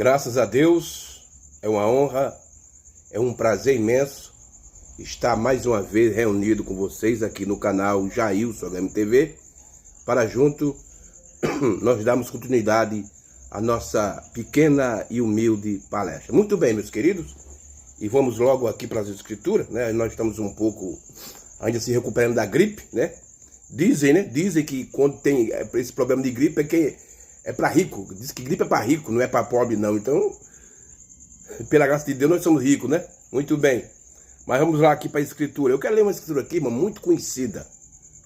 Graças a Deus, é uma honra, é um prazer imenso estar mais uma vez reunido com vocês aqui no canal Jailson HMTV, para junto nós darmos continuidade à nossa pequena e humilde palestra. Muito bem, meus queridos, e vamos logo aqui para as escrituras, né? Nós estamos um pouco ainda se recuperando da gripe, né? Dizem que quando tem esse problema de gripe é para rico. Diz que gripe é para rico, não é para pobre não. Então, pela graça de Deus, nós somos ricos, né? Muito bem. Mas vamos lá aqui para a escritura. Eu quero ler uma escritura aqui, irmão, muito conhecida.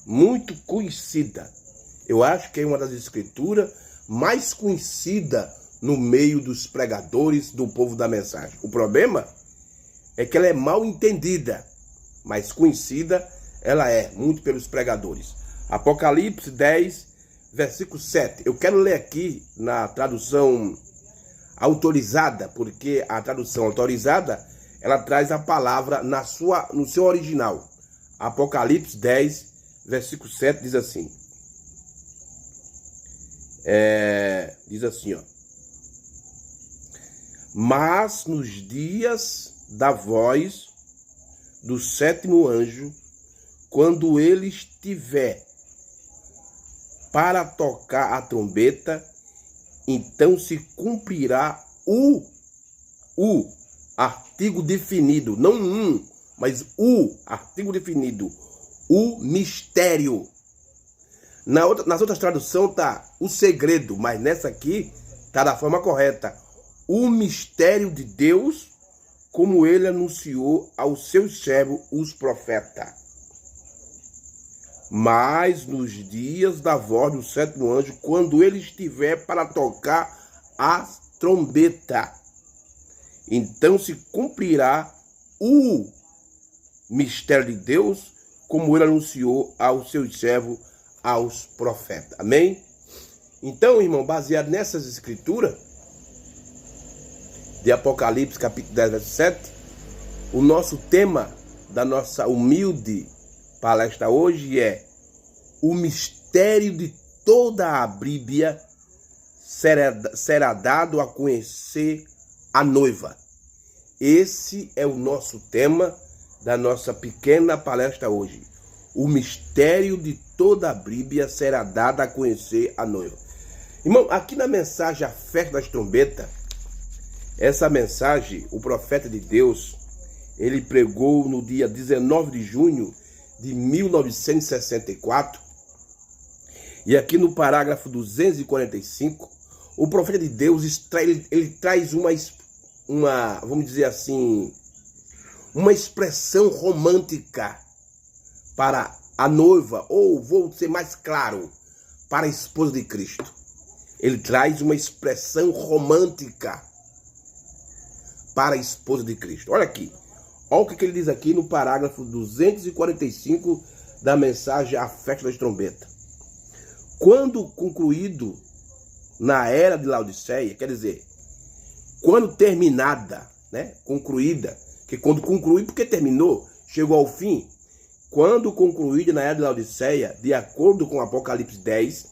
Muito conhecida. Eu acho que é uma das escrituras mais conhecidas no meio dos pregadores do povo da mensagem. O problema é que ela é mal entendida, mas conhecida ela é muito pelos pregadores. Apocalipse 10, versículo 7. Eu quero ler aqui na tradução autorizada, porque a tradução autorizada, ela traz a palavra no seu original. Apocalipse 10, versículo 7 diz assim. Diz assim, ó. Mas nos dias da voz do sétimo anjo, quando ele estiver para tocar a trombeta, então se cumprirá o artigo definido, não mas o artigo definido, o mistério. Nas outras traduções tá o segredo, mas nessa aqui tá da forma correta. O mistério de Deus, como ele anunciou aos seus servos, os profetas. Mas nos dias da voz do sétimo anjo, quando ele estiver para tocar a trombeta, então se cumprirá o mistério de Deus, como ele anunciou aos seus servos, aos profetas. Amém? Então, irmão, baseado nessas escrituras de Apocalipse, capítulo 10, versículo 7, o nosso tema da nossa humilde palestra hoje é: o mistério de toda a Bíblia será dado a conhecer a noiva. Esse é o nosso tema da nossa pequena palestra hoje. O mistério de toda a Bíblia será dado a conhecer a noiva. Irmão, aqui na mensagem A Festa das Trombetas, essa mensagem, o profeta de Deus, ele pregou no dia 19 de junho de 1964, e aqui no parágrafo 245, o profeta de Deus ele traz uma, vamos dizer assim, uma expressão romântica para a noiva, ou vou ser mais claro, para a esposa de Cristo. Ele traz uma expressão romântica para a esposa de Cristo. Olha aqui. Olha o que ele diz aqui no parágrafo 245 da mensagem A Festa das Trombetas. Quando concluído na era de Laodiceia, quer dizer, quando terminada, né, concluída, que quando concluí, porque terminou, chegou ao fim, quando concluída na era de Laodiceia, de acordo com Apocalipse 10,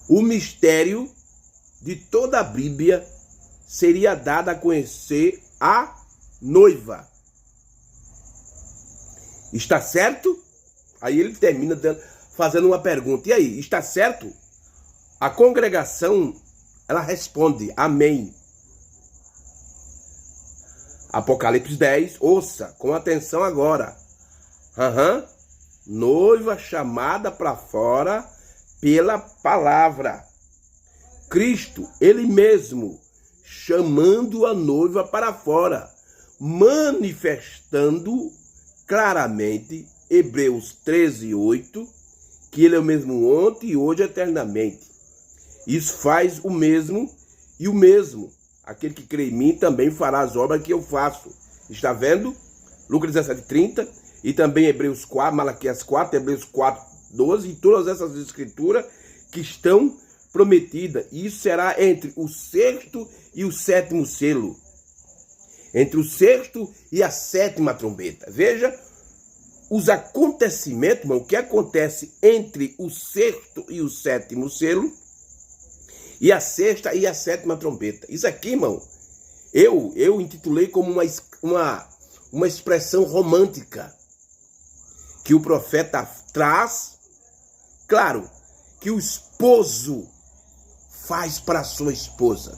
o mistério de toda a Bíblia seria dado a conhecer a noiva. Está certo? Aí ele termina fazendo uma pergunta. E aí, está certo? A congregação, ela responde, amém. Apocalipse 10, ouça com atenção agora. Noiva chamada para fora pela palavra. Cristo, ele mesmo, chamando a noiva para fora, manifestando claramente, Hebreus 13, 8, que ele é o mesmo ontem e hoje eternamente. Isso faz o mesmo, e o mesmo, aquele que crê em mim também fará as obras que eu faço. Está vendo? Lucas 17, 30, e também Hebreus 4, Malaquias 4, Hebreus 4, 12, e todas essas escrituras que estão prometidas. Isso será entre o sexto e o sétimo selo. Entre o sexto e a sétima trombeta. Veja os acontecimentos, irmão, o que acontece entre o sexto e o sétimo selo, e a sexta e a sétima trombeta. Isso aqui, irmão, eu intitulei como uma expressão romântica que o profeta traz, claro, que o esposo faz para a sua esposa.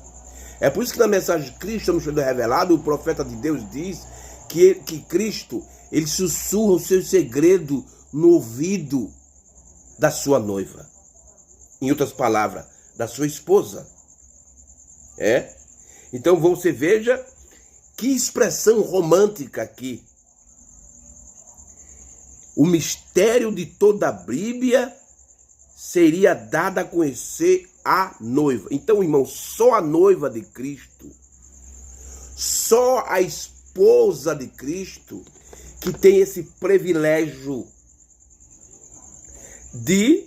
É por isso que na mensagem de Cristo, no Evangelho revelado, o profeta de Deus diz que Cristo, ele sussurra o seu segredo no ouvido da sua noiva. Em outras palavras, da sua esposa. Então você veja que expressão romântica aqui. O mistério de toda a Bíblia seria dado a conhecer a noiva. Então, irmão, só a noiva de Cristo, só a esposa de Cristo que tem esse privilégio de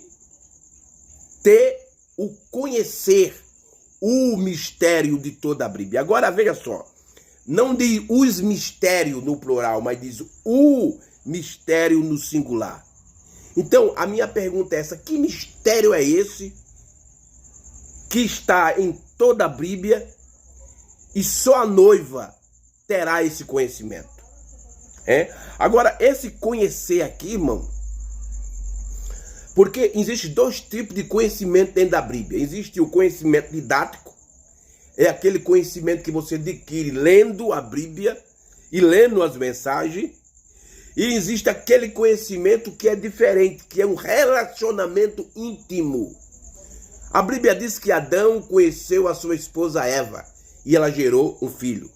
ter o conhecer o mistério de toda a Bíblia. Agora veja só, não diz os mistérios no plural, mas diz o mistério no singular. Então, a minha pergunta é essa: que mistério é esse que está em toda a Bíblia e só a noiva terá esse conhecimento? Agora, esse conhecer aqui, irmão, porque existem dois tipos de conhecimento dentro da Bíblia. Existe o conhecimento didático, é aquele conhecimento que você adquire lendo a Bíblia e lendo as mensagens. E existe aquele conhecimento que é diferente, que é um relacionamento íntimo. A Bíblia diz que Adão conheceu a sua esposa Eva e ela gerou um filho.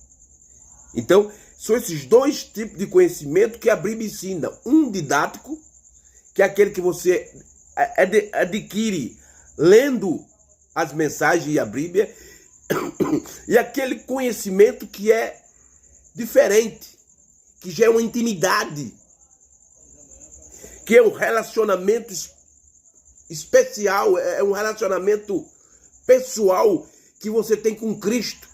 Então, são esses dois tipos de conhecimento que a Bíblia ensina. Um didático, que é aquele que você adquire lendo as mensagens e a Bíblia, e aquele conhecimento que é diferente, que já é uma intimidade, que é um relacionamento especial, é um relacionamento pessoal que você tem com Cristo.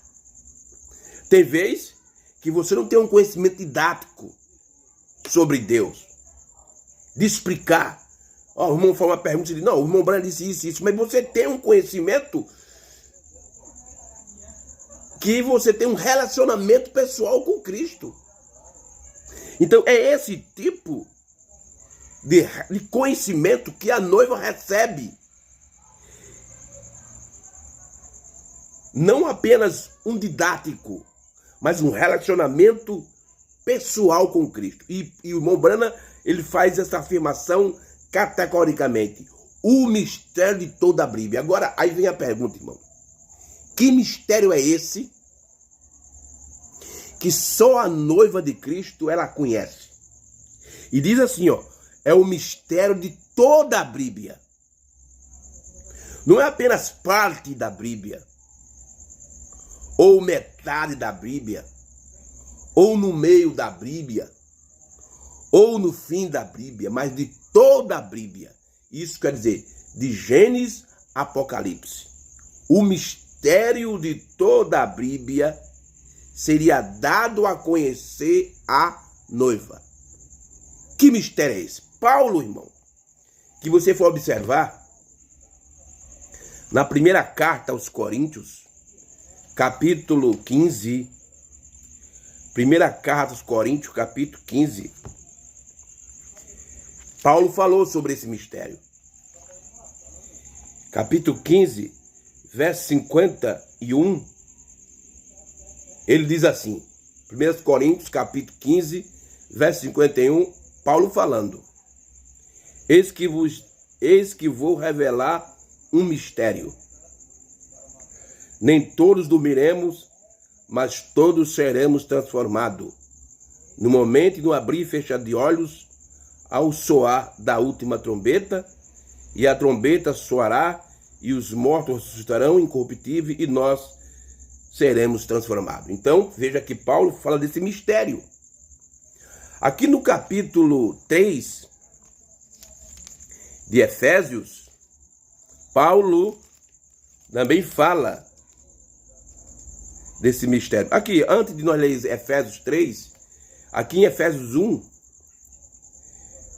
Tem vezes que você não tem um conhecimento didático sobre Deus, de explicar. O irmão faz uma pergunta e diz: não, o irmão Branham disse isso, mas você tem um conhecimento que você tem um relacionamento pessoal com Cristo. Então é esse tipo de conhecimento que a noiva recebe. Não apenas um didático, mas um relacionamento pessoal com Cristo. E o irmão Branham, ele faz essa afirmação categoricamente: o mistério de toda a Bíblia. Agora, aí vem a pergunta, irmão: que mistério é esse que só a noiva de Cristo ela conhece? E diz assim, é o mistério de toda a Bíblia. Não é apenas parte da Bíblia, ou metade da Bíblia, ou no meio da Bíblia, ou no fim da Bíblia, mas de toda a Bíblia. Isso quer dizer, de Gênesis a Apocalipse. O mistério de toda a Bíblia seria dado a conhecer a noiva. Que mistério é esse? Paulo, irmão, que você for observar, na primeira carta aos Coríntios, capítulo 15, primeira carta aos Coríntios, capítulo 15, Paulo falou sobre esse mistério. Capítulo 15, verso 51, ele diz assim, 1 Coríntios, capítulo 15, verso 51, Paulo falando: eis que vou revelar um mistério. Nem todos dormiremos, mas todos seremos transformados, no momento e no abrir e fechar de olhos, ao soar da última trombeta, e a trombeta soará, e os mortos ressuscitarão incorruptíveis, e nós seremos transformados. Então, veja que Paulo fala desse mistério. Aqui no capítulo 3 de Efésios, Paulo também fala desse mistério. Aqui, antes de nós ler Efésios 3, aqui em Efésios 1,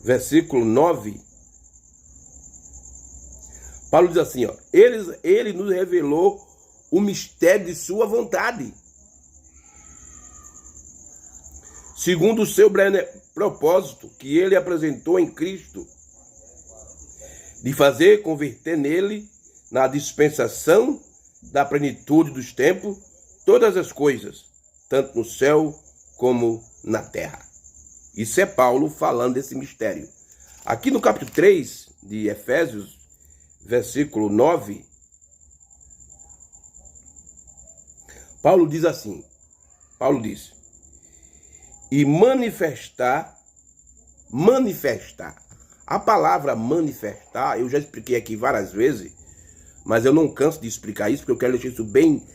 versículo 9, Paulo diz assim, ó, ele nos revelou o mistério de sua vontade, segundo o seu propósito, que ele apresentou em Cristo, de fazer converter nele, na dispensação da plenitude dos tempos, todas as coisas, tanto no céu como na terra. Isso é Paulo falando desse mistério. Aqui no capítulo 3 de Efésios, versículo 9, Paulo diz assim, Paulo diz, e manifestar, a palavra manifestar, eu já expliquei aqui várias vezes, mas eu não canso de explicar isso, porque eu quero deixar isso bem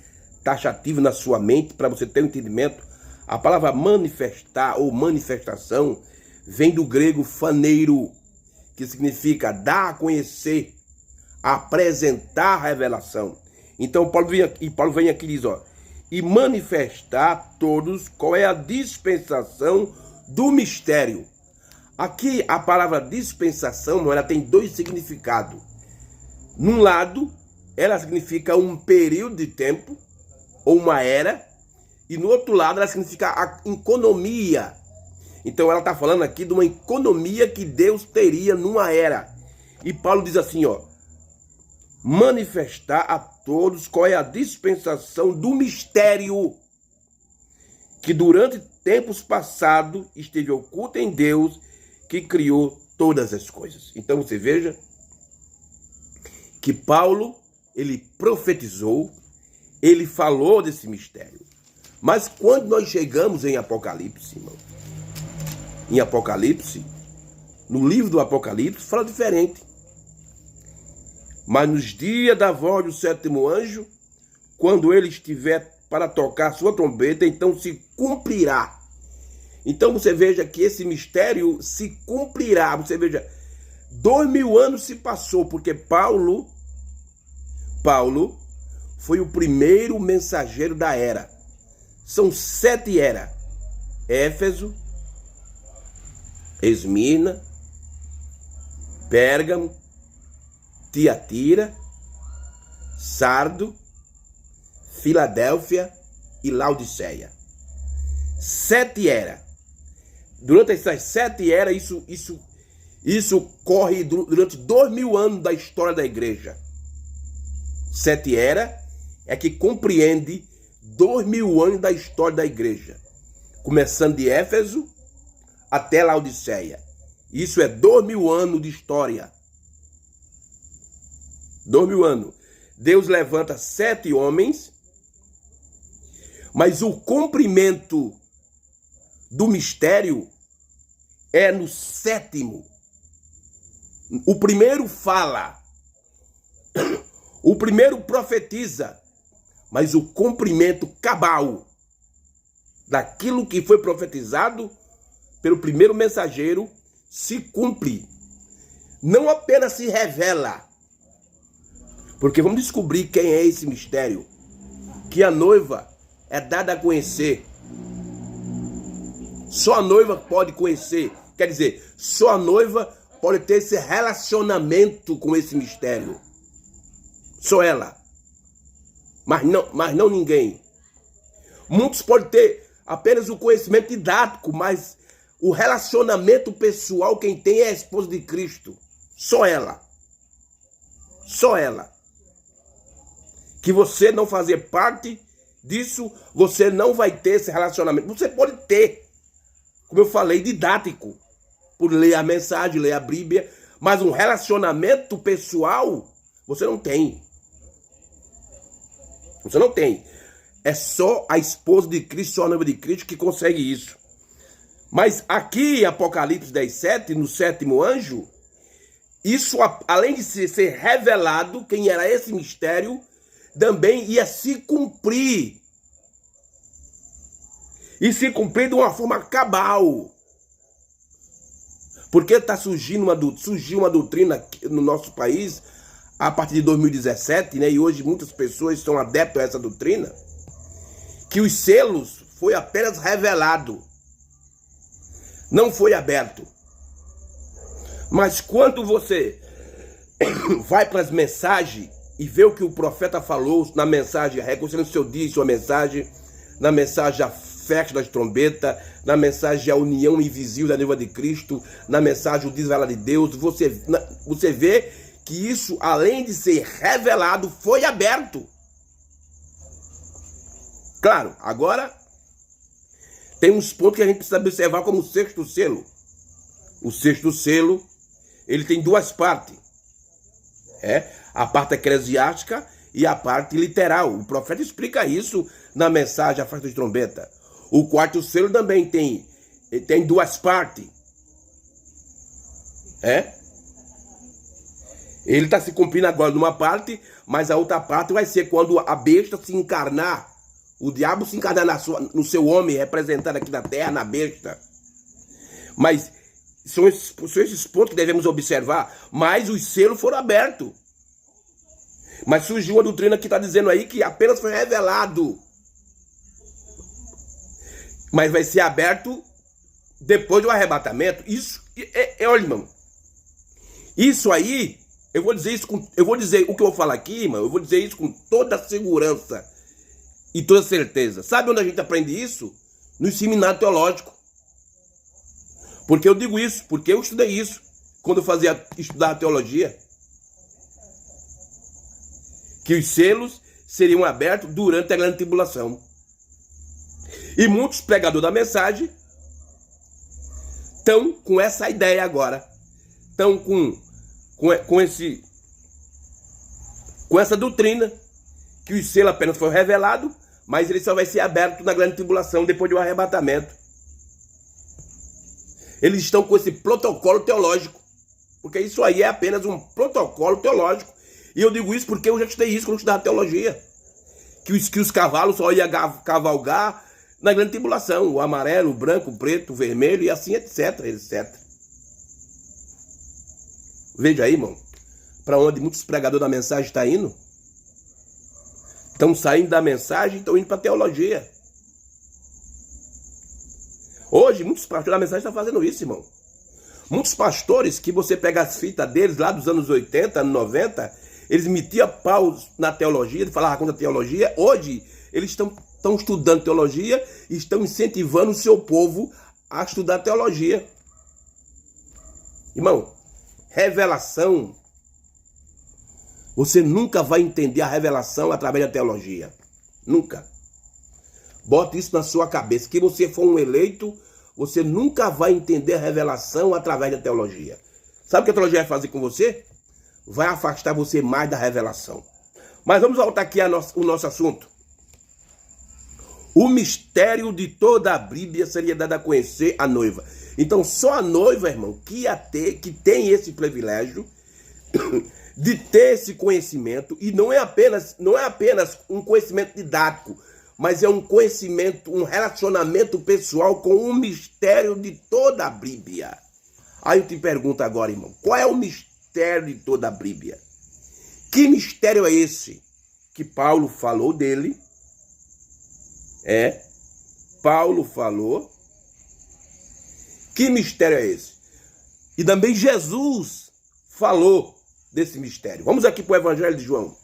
taxativo na sua mente, para você ter um entendimento. A palavra manifestar ou manifestação vem do grego faneiro, que significa dar a conhecer, apresentar a revelação. Então Paulo vem aqui e diz, ó, e manifestar a todos qual é a dispensação do mistério. Aqui a palavra dispensação, ela tem dois significados. Num lado, ela significa um período de tempo, ou uma era, e no outro lado ela significa a economia. Então ela está falando aqui de uma economia que Deus teria numa era. E Paulo diz assim, ó, manifestar a todos qual é a dispensação do mistério que durante tempos passados esteve oculto em Deus, que criou todas as coisas. Então você veja que Paulo, ele profetizou, ele falou desse mistério. Mas quando nós chegamos em Apocalipse, irmão, em Apocalipse, no livro do Apocalipse, fala diferente. Mas nos dias da voz do sétimo anjo, quando ele estiver para tocar sua trombeta, então se cumprirá. Então você veja que esse mistério se cumprirá. Você veja, 2000 anos se passou, porque Paulo foi o primeiro mensageiro da era. São 7 eras. Éfeso, Esmirna, Pérgamo, Tiatira, Sardo, Filadélfia e Laodiceia. 7 eras. Durante essas 7 eras, isso corre durante 2000 anos da história da igreja. 7 eras é que compreende 2000 anos da história da igreja. Começando de Éfeso até Laodiceia. Isso é 2000 anos de história. 2000 anos. Deus levanta 7 homens, mas o cumprimento do mistério é no 7º. O primeiro fala, o primeiro profetiza, mas o cumprimento cabal daquilo que foi profetizado pelo primeiro mensageiro se cumpre. Não apenas se revela, porque vamos descobrir quem é esse mistério, que a noiva é dada a conhecer. Só a noiva pode conhecer, quer dizer, só a noiva pode ter esse relacionamento com esse mistério. Só ela. Mas não ninguém. Muitos podem ter apenas o conhecimento didático, mas o relacionamento pessoal quem tem é a esposa de Cristo. Só ela. Só ela. Que você não fazer parte disso, você não vai ter esse relacionamento. Você pode ter, como eu falei, didático, por ler a mensagem, ler a Bíblia, mas um relacionamento pessoal você não tem. Você não tem. É só a esposa de Cristo, só a noiva de Cristo que consegue isso. Mas aqui em Apocalipse 10:7, no 7º anjo, isso, além de ser revelado, quem era esse mistério, também ia se cumprir. E se cumprir de uma forma cabal. Porque surgiu uma doutrina no nosso país a partir de 2017, né? E hoje muitas pessoas são adeptas a essa doutrina, que os selos foi apenas revelado, não foi aberto. Mas quando você vai para as mensagens e vê o que o profeta falou na mensagem, reconciliando o seu dia, sua mensagem, na mensagem a festa das trombetas, na mensagem a união invisível da noiva de Cristo, na mensagem o desvelar de Deus, você vê que isso, além de ser revelado, foi aberto. Claro, agora tem uns pontos que a gente precisa observar como o sexto selo. O sexto selo, ele tem duas partes. A parte eclesiástica e a parte literal. O profeta explica isso na mensagem a festa de trombeta. O quarto selo também tem duas partes. Ele está se cumprindo agora numa parte, mas a outra parte vai ser quando a besta se encarnar. O diabo se encarnar no seu homem, representado aqui na terra, na besta. Mas são esses pontos que devemos observar. Mas os selos foram abertos. Mas surgiu uma doutrina que está dizendo aí que apenas foi revelado. Mas vai ser aberto depois do arrebatamento. Isso, olha, irmão. Isso aí, eu vou dizer o que eu vou falar aqui, irmão. Eu vou dizer isso com toda segurança e toda certeza. Sabe onde a gente aprende isso? No seminário teológico. Porque eu digo isso? Porque eu estudei isso quando eu estudar teologia. Que os selos seriam abertos durante a grande tribulação. E muitos pregadores da mensagem estão com essa ideia agora. Estão com essa doutrina que o selo apenas foi revelado, mas ele só vai ser aberto na grande tribulação depois do arrebatamento. Eles estão com esse protocolo teológico, porque isso aí é apenas um protocolo teológico. E eu digo isso porque eu já estudei isso quando eu estudava teologia. Que os cavalos só iam cavalgar na grande tribulação. O amarelo, o branco, o preto, o vermelho e assim, etc, etc. Veja aí, irmão, para onde muitos pregadores da mensagem estão indo. Estão saindo da mensagem e estão indo para a teologia. Hoje, muitos pastores da mensagem estão fazendo isso, irmão. Muitos pastores que você pega as fitas deles lá dos anos 80, anos 90, eles metiam pau na teologia, falavam contra a teologia. Hoje, eles estão estudando teologia e estão incentivando o seu povo a estudar teologia. Irmão, revelação. Você nunca vai entender a revelação através da teologia. Nunca. Bote isso na sua cabeça. Que você for um eleito, você nunca vai entender a revelação através da teologia. Sabe o que a teologia vai fazer com você? Vai afastar você mais da revelação. Mas vamos voltar aqui ao nosso assunto. O mistério de toda a Bíblia seria dado a conhecer a noiva. Então só a noiva, irmão, que tem esse privilégio de ter esse conhecimento. E não é apenas um conhecimento didático, mas é um conhecimento, um relacionamento pessoal com o mistério de toda a Bíblia. Aí eu te pergunto agora, irmão, qual é o mistério de toda a Bíblia? Que mistério é esse que Paulo falou dele? Paulo falou. Que mistério é esse? E também Jesus falou desse mistério. Vamos aqui para o Evangelho de João.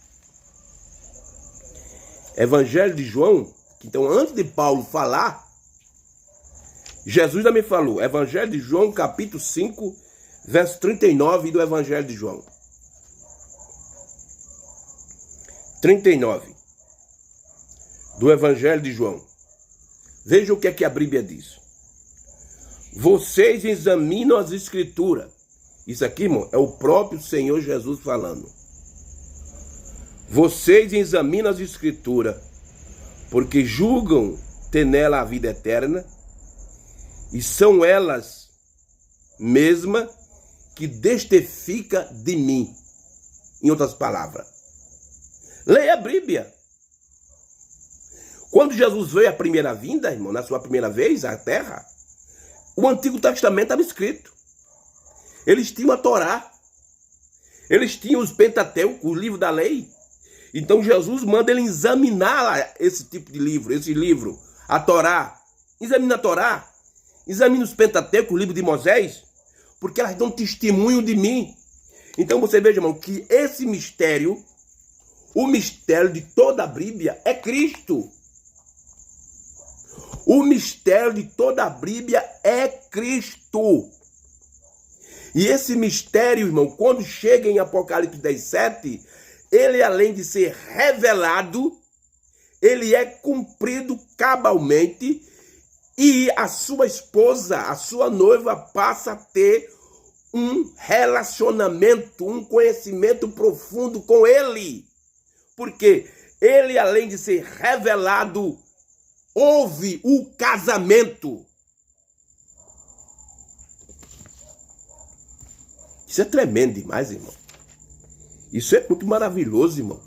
Evangelho de João, então antes de Paulo falar, Jesus também falou. Evangelho de João, capítulo 5, verso 39 do Evangelho de João. 39 do Evangelho de João. Veja o que é que a Bíblia diz. Vocês examinam as Escrituras. Isso aqui, irmão, é o próprio Senhor Jesus falando. Vocês examinam as Escrituras, porque julgam ter nela a vida eterna, e são elas mesmas que testificam de mim. Em outras palavras, leia a Bíblia. Quando Jesus veio a primeira vinda, irmão, na sua primeira vez à terra, o Antigo Testamento estava escrito. Eles tinham a Torá. Eles tinham os Pentateuco, o livro da lei. Então Jesus manda ele examinar esse tipo de livro, esse livro, a Torá. Examina a Torá. Examina os Pentateuco, o livro de Moisés, porque elas dão testemunho de mim. Então você veja, irmão, que esse mistério, o mistério de toda a Bíblia é Cristo. O mistério de toda a Bíblia é Cristo. E esse mistério, irmão, quando chega em Apocalipse 10:7, ele, além de ser revelado, ele é cumprido cabalmente e a sua esposa, a sua noiva, passa a ter um relacionamento, um conhecimento profundo com ele. Porque ele, além de ser revelado, houve o casamento. Isso é tremendo demais, irmão. Isso é muito maravilhoso, irmão.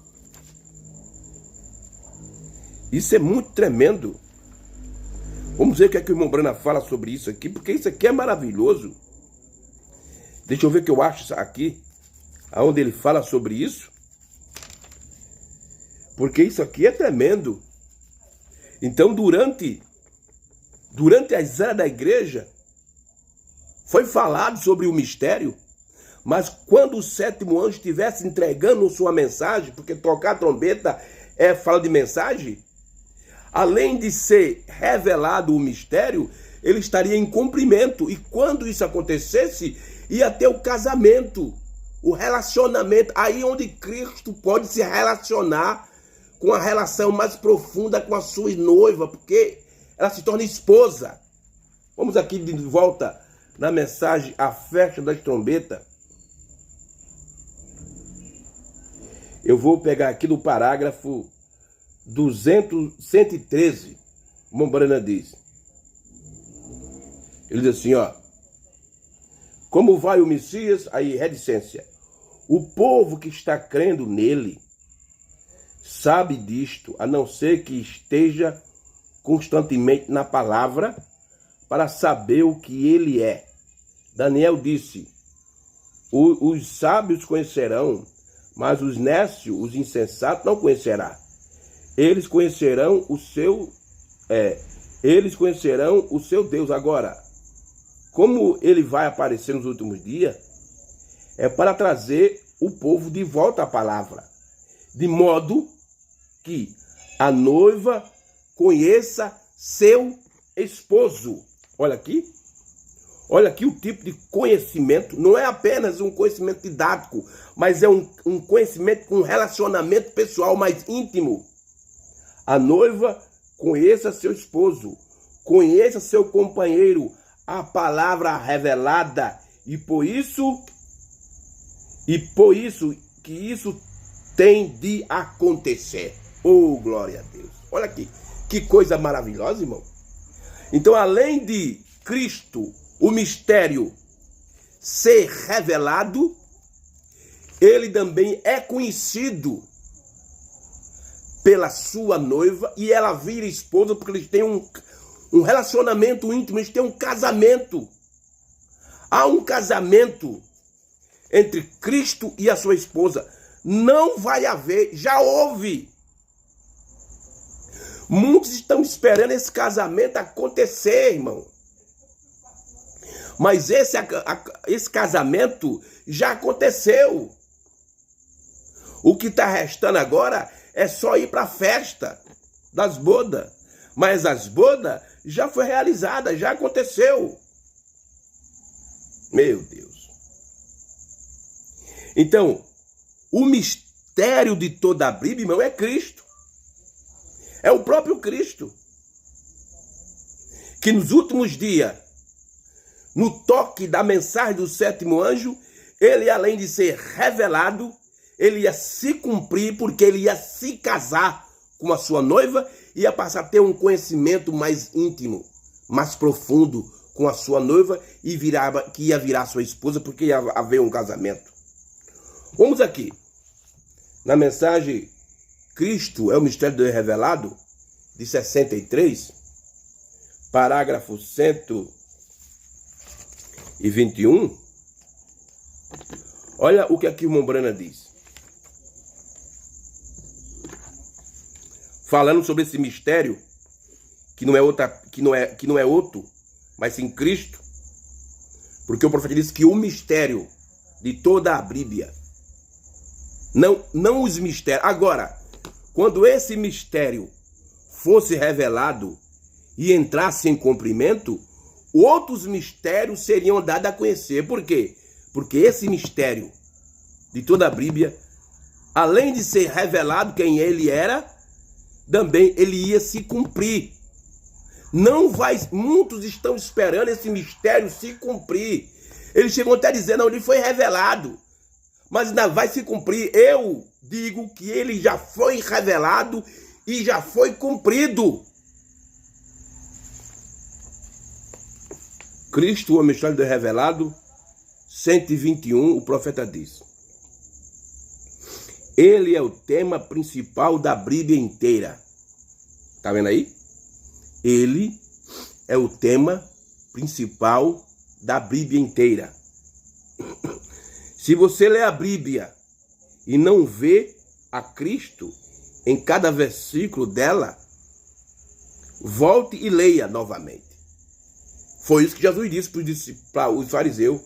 Isso é muito tremendo. Vamos ver o que é que o irmão Brana fala sobre isso aqui, porque isso aqui é maravilhoso. Deixa eu ver o que eu acho aqui, aonde ele fala sobre isso. Porque isso aqui é tremendo. Então, durante as eras da igreja, foi falado sobre o mistério, mas quando o sétimo anjo estivesse entregando sua mensagem, porque tocar a trombeta fala de mensagem, além de ser revelado o mistério, ele estaria em cumprimento. E quando isso acontecesse, ia ter o casamento, o relacionamento, aí onde Cristo pode se relacionar com a relação mais profunda com a sua noiva, porque ela se torna esposa. Vamos aqui de volta na mensagem A Festa das Trombetas. Eu vou pegar aqui do parágrafo 113. Mombrana diz. Ele diz assim, ó. Como vai o Messias? Aí, reticência. O povo que está crendo nele sabe disto, a não ser que esteja constantemente na palavra para saber o que ele é. Daniel disse, os sábios conhecerão, mas os nécios, os insensatos, não conhecerá. Eles conhecerão o seu Deus. Agora, como ele vai aparecer nos últimos dias, é para trazer o povo de volta à palavra, de modo que a noiva conheça seu esposo. Olha aqui o tipo de conhecimento, não é apenas um conhecimento didático, mas é um conhecimento com um relacionamento pessoal mais íntimo. A noiva conheça seu esposo, conheça seu companheiro, a palavra revelada, e por isso que isso tem de acontecer. Oh, glória a Deus. Olha aqui, que coisa maravilhosa, irmão. Então, além de Cristo, o mistério ser revelado, ele também é conhecido pela sua noiva e ela vira esposa porque eles têm um relacionamento íntimo, eles têm um casamento. Há um casamento entre Cristo e a sua esposa. Não vai haver, já houve. Muitos estão esperando esse casamento acontecer, irmão. Mas esse casamento já aconteceu. O que está restando agora é só ir para a festa das bodas. Mas as bodas já foi realizada, já aconteceu. Meu Deus. Então, o mistério de toda a Bíblia, irmão, é Cristo. É o próprio Cristo. Que nos últimos dias, no toque da mensagem do sétimo anjo, ele, além de ser revelado, ele ia se cumprir, porque ele ia se casar com a sua noiva, ia passar a ter um conhecimento mais íntimo, mais profundo com a sua noiva, e que ia virar sua esposa, porque ia haver um casamento. Vamos aqui, na mensagem Cristo é o mistério de Deus revelado, de 63, parágrafo 121, olha o que aqui o Mombrana diz. Falando sobre esse mistério, que não é outro, mas sim Cristo, porque o profeta disse que o mistério de toda a Bíblia. Não os mistérios. Agora, quando esse mistério fosse revelado e entrasse em cumprimento, outros mistérios seriam dados a conhecer. Por quê? Porque esse mistério de toda a Bíblia, além de ser revelado quem ele era, também ele ia se cumprir. Muitos estão esperando esse mistério se cumprir. Eles chegam até a dizer, não, ele foi revelado, mas ainda vai se cumprir. Eu digo que ele já foi revelado e já foi cumprido. Cristo, o mistério revelado, 121, o profeta diz: ele é o tema principal da Bíblia inteira. Tá vendo aí? Ele é o tema principal da Bíblia inteira. Se você lê a Bíblia e não vê a Cristo em cada versículo dela, volte e leia novamente. Foi isso que Jesus disse para os fariseus.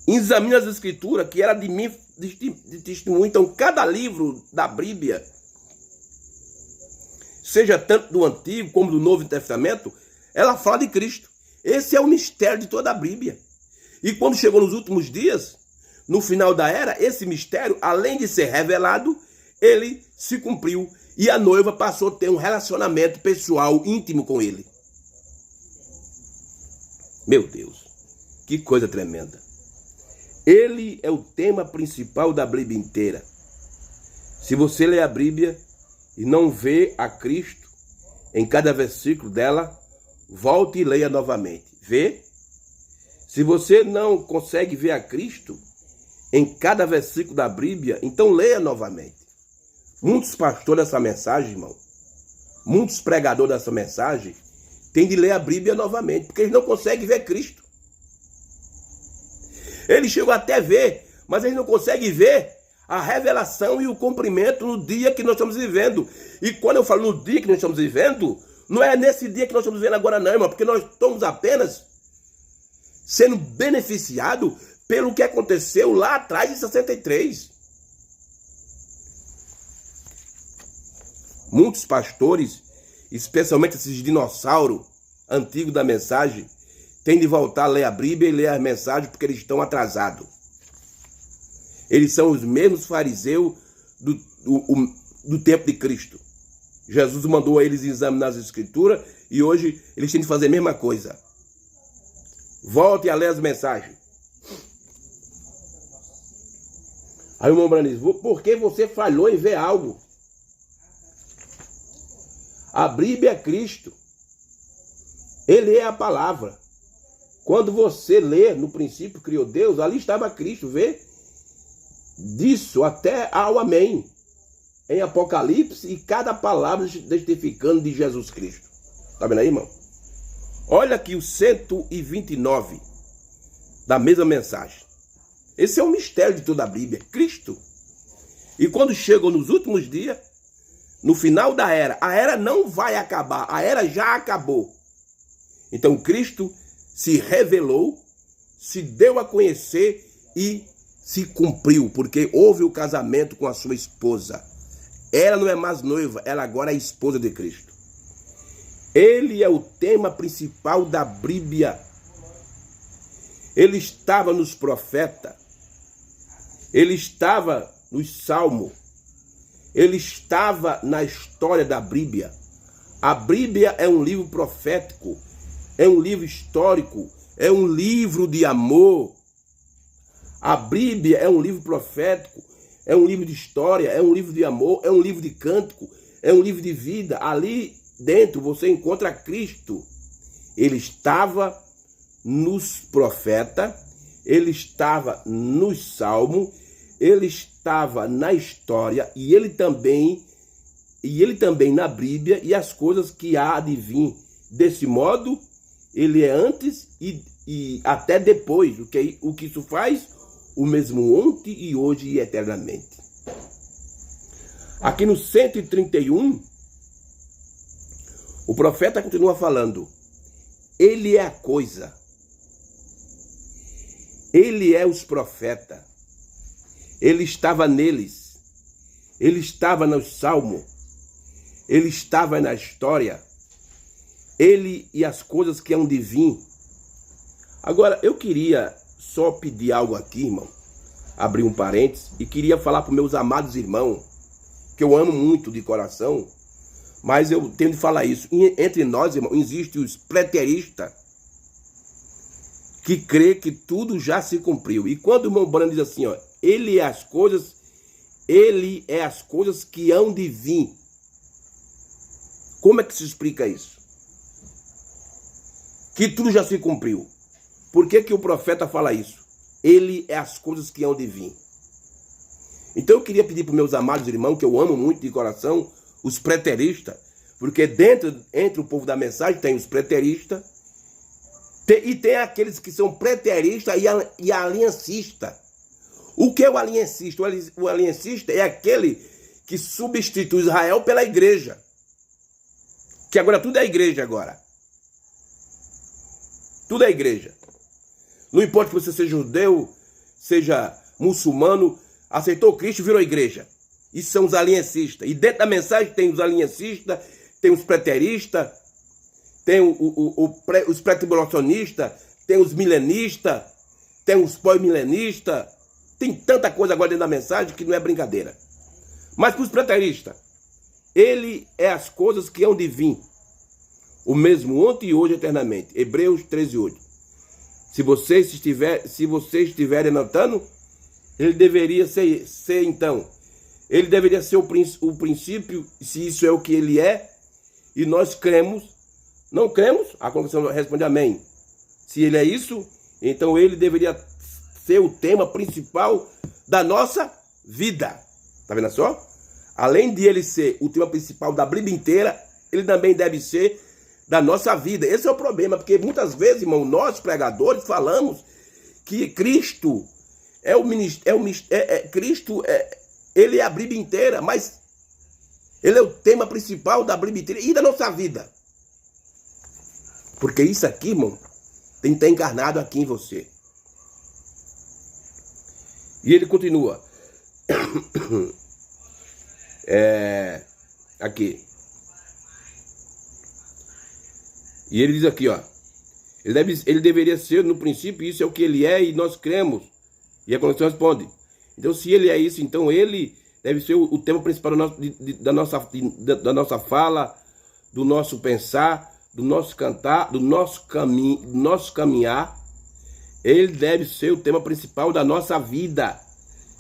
Examine as escrituras, que era de mim de testemunho. Então, cada livro da Bíblia, seja tanto do Antigo como do Novo Testamento, ela fala de Cristo. Esse é o mistério de toda a Bíblia. E quando chegou nos últimos dias, no final da era, esse mistério, além de ser revelado, ele se cumpriu. E a noiva passou a ter um relacionamento pessoal íntimo com ele. Meu Deus, que coisa tremenda. Ele é o tema principal da Bíblia inteira. Se você lê a Bíblia e não vê a Cristo em cada versículo dela, volte e leia novamente. Vê? Se você não consegue ver a Cristo em cada versículo da Bíblia, então leia novamente. Muitos pastores dessa mensagem, irmão, muitos pregadores dessa mensagem, têm de ler a Bíblia novamente, porque eles não conseguem ver Cristo. Eles chegam até a ver, mas eles não conseguem ver a revelação e o cumprimento no dia que nós estamos vivendo. E quando eu falo no dia que nós estamos vivendo, não é nesse dia que nós estamos vivendo agora não, irmão, porque nós estamos apenas sendo beneficiados pelo que aconteceu lá atrás em 63. Muitos pastores, especialmente esses dinossauros antigos da mensagem, têm de voltar a ler a Bíblia e ler as mensagens porque eles estão atrasados. Eles são os mesmos fariseus do tempo de Cristo. Jesus mandou a eles examinar as escrituras e hoje eles têm de fazer a mesma coisa. Volte a ler as mensagens. Aí o irmão Braniz, por que você falhou em ver algo? A Bíblia é Cristo. Ele é a palavra. Quando você lê, no princípio criou Deus, ali estava Cristo, vê? Disso até ao amém. Em Apocalipse, e cada palavra testificando de Jesus Cristo. Tá vendo aí, irmão? Olha aqui o 129 da mesma mensagem. Esse é o mistério de toda a Bíblia, Cristo. E quando chegou nos últimos dias, no final da era, a era não vai acabar, a era já acabou. Então Cristo se revelou, se deu a conhecer e se cumpriu, porque houve o casamento com a sua esposa. Ela não é mais noiva, ela agora é a esposa de Cristo. Ele é o tema principal da Bíblia. Ele estava nos profetas, ele estava nos salmos, ele estava na história da Bíblia. A Bíblia é um livro profético, é um livro histórico, é um livro de amor. A Bíblia é um livro profético, é um livro de história, é um livro de amor, é um livro de cântico, é um livro de vida. Ali dentro você encontra Cristo. Ele estava nos profetas, ele estava nos salmos, ele estava na história e ele também na Bíblia e as coisas que há de vir. Desse modo, ele é antes e até depois. O que isso faz? O mesmo ontem e hoje e eternamente. Aqui no 131, o profeta continua falando. Ele é a coisa. Ele é os profetas. Ele estava neles. Ele estava nos salmos. Ele estava na história. Ele e as coisas que hão de vir. Agora, eu queria só pedir algo aqui, irmão. Abrir um parênteses. E queria falar para os meus amados irmãos, que eu amo muito de coração, mas eu tenho de falar isso. Entre nós, irmão, existe os preteristas que crê que tudo já se cumpriu. E quando o irmão Branham diz assim, ó, ele é as coisas que hão de vir. Como é que se explica isso? Que tudo já se cumpriu. Por que que o profeta fala isso? Ele é as coisas que hão de vir. Então eu queria pedir para os meus amados irmãos, que eu amo muito de coração, os preteristas, porque entre o povo da mensagem tem os preteristas, e tem aqueles que são preteristas e aliancistas. O que é o aliancista? O aliancista é aquele que substitui Israel pela igreja. Que agora tudo é igreja agora. Tudo é igreja. Não importa que você seja judeu, seja muçulmano, aceitou Cristo e virou igreja. Isso são os aliancistas. E dentro da mensagem tem os aliancistas, tem os preteristas, tem os pré-tribulacionistas, tem os milenistas, tem os pós-milenistas. Tem tanta coisa agora dentro da mensagem que não é brincadeira. Mas para os preteristas, ele é as coisas que hão de vir. O mesmo ontem e hoje eternamente. Hebreus 13:8. Se vocês estiverem anotando, ele deveria ser então. Ele deveria ser o princípio, se isso é o que ele é, e nós cremos. Não cremos? A congregação responde amém. Se ele é isso, então ele deveria ser o tema principal da nossa vida. Tá vendo só? Além de ele ser o tema principal da Bíblia inteira, ele também deve ser da nossa vida. Esse é o problema, porque muitas vezes, irmão, nós pregadores falamos que Cristo ele é a Bíblia inteira, mas ele é o tema principal da Bíblia inteira e da nossa vida. Porque isso aqui, irmão, tem que estar encarnado aqui em você. E ele continua. Aqui. E ele diz aqui, ó. Ele deveria ser, no princípio, isso é o que ele é e nós cremos. E a congregação responde. Então, se ele é isso, então ele deve ser o tema principal da nossa fala, do nosso pensar, do nosso cantar, do nosso caminhar. Ele deve ser o tema principal da nossa vida.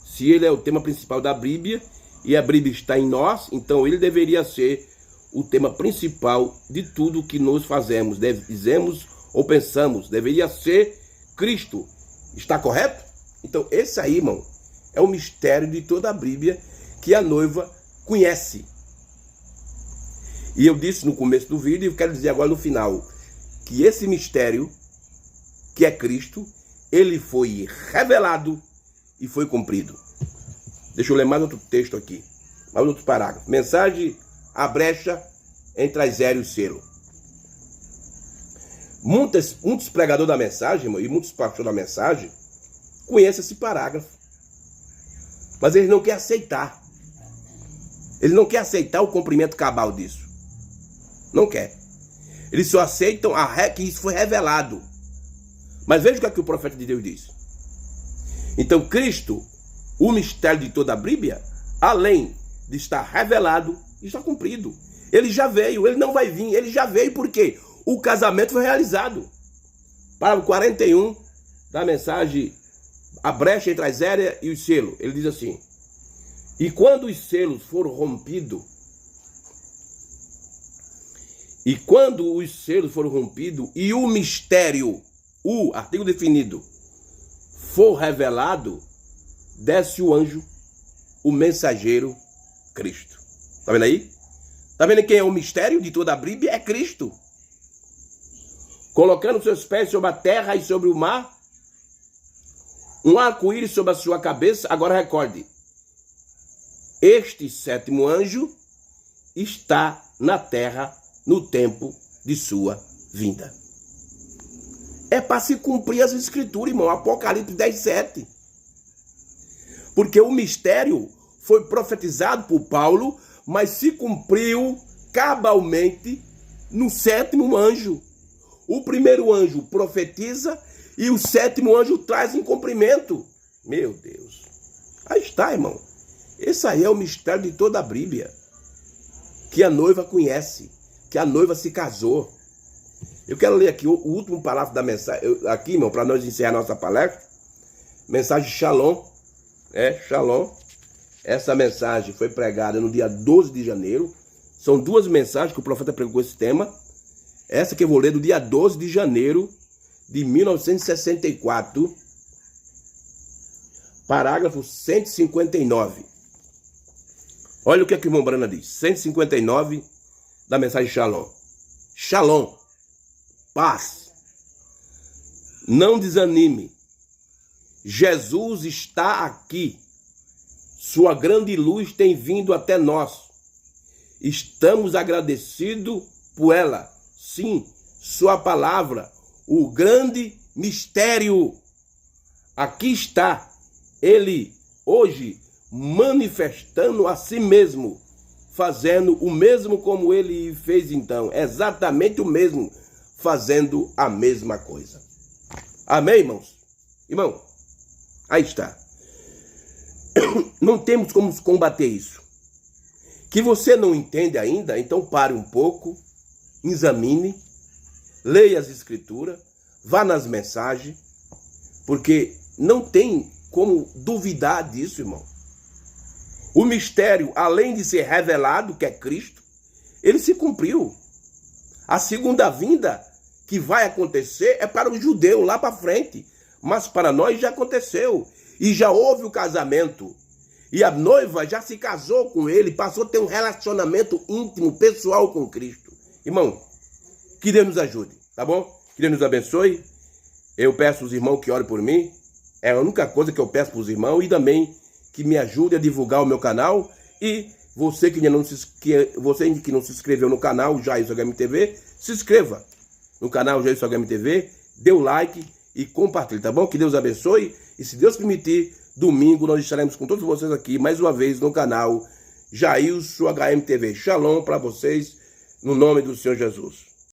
Se ele é o tema principal da Bíblia e a Bíblia está em nós, então ele deveria ser o tema principal de tudo que nós fazemos, dizemos ou pensamos. Deveria ser Cristo. Está correto? Então esse aí, irmão, é o mistério de toda a Bíblia que a noiva conhece. E eu disse no começo do vídeo, e eu quero dizer agora no final, que esse mistério, que é Cristo, ele foi revelado e foi cumprido. Deixa eu ler mais outro texto aqui, mais outro parágrafo. Mensagem, a brecha entre as zero e o selo. Muitos pregadores da mensagem, irmão, e muitos pastores da mensagem, conhecem esse parágrafo. Mas eles não querem aceitar. Eles não querem aceitar o cumprimento cabal disso. Não quer. Eles só aceitam que isso foi revelado. Mas veja o que é que o profeta de Deus diz. Então Cristo, o mistério de toda a Bíblia, além de estar revelado, está cumprido. Ele já veio, ele não vai vir, ele já veio porque o casamento foi realizado. Parágrafo 41 da mensagem, a brecha entre as éreas e os selos. Ele diz assim: e quando os selos foram rompidos, e o mistério, o artigo definido, for revelado, desce o anjo, o mensageiro, Cristo. Tá vendo aí? Tá vendo quem é o mistério de toda a Bíblia? É Cristo. Colocando seus pés sobre a terra e sobre o mar, um arco-íris sobre a sua cabeça. Agora recorde, este sétimo anjo está na terra no tempo de sua vinda. É para se cumprir as escrituras, irmão. Apocalipse 10:7. Porque o mistério foi profetizado por Paulo, mas se cumpriu cabalmente no 7º anjo. O primeiro anjo profetiza e o 7º anjo traz em cumprimento. Meu Deus. Aí está, irmão. Esse aí é o mistério de toda a Bíblia. Que a noiva conhece. Que a noiva se casou. Eu quero ler aqui o último parágrafo da mensagem. Aqui, irmão, para nós encerrar nossa palestra. Mensagem Shalom. Shalom. Essa mensagem foi pregada no dia 12 de janeiro. São 2 mensagens que o profeta pregou com esse tema. Essa que eu vou ler do dia 12 de janeiro de 1964. Parágrafo 159. Olha o que o irmão Brana diz. 159 da mensagem Shalom. Shalom. Paz. Não desanime. Jesus está aqui. Sua grande luz tem vindo até nós. Estamos agradecidos por ela. Sim, sua palavra, o grande mistério. Aqui está ele hoje manifestando a si mesmo, fazendo o mesmo como ele fez então, exatamente o mesmo, fazendo a mesma coisa. Amém, irmãos? Irmão, aí está. Não temos como combater isso. Que você não entende ainda, então pare um pouco, examine, leia as escrituras, vá nas mensagens, porque não tem como duvidar disso, irmão. O mistério, além de ser revelado, que é Cristo, ele se cumpriu. A segunda vinda que vai acontecer é para o judeu lá para frente, mas para nós já aconteceu. E já houve o casamento. E a noiva já se casou com ele, passou a ter um relacionamento íntimo, pessoal com Cristo. Irmão, que Deus nos ajude, tá bom? Que Deus nos abençoe. Eu peço aos irmãos que orem por mim. É a única coisa que eu peço para os irmãos. E também que me ajude a divulgar o meu canal. E você que não se inscreveu no canal Jailson HMTV, se inscreva no canal Jailson HMTV, dê o like e compartilhe, tá bom? Que Deus abençoe. E se Deus permitir, domingo nós estaremos com todos vocês aqui, mais uma vez, no canal Jailson HMTV. Shalom para vocês, no nome do Senhor Jesus.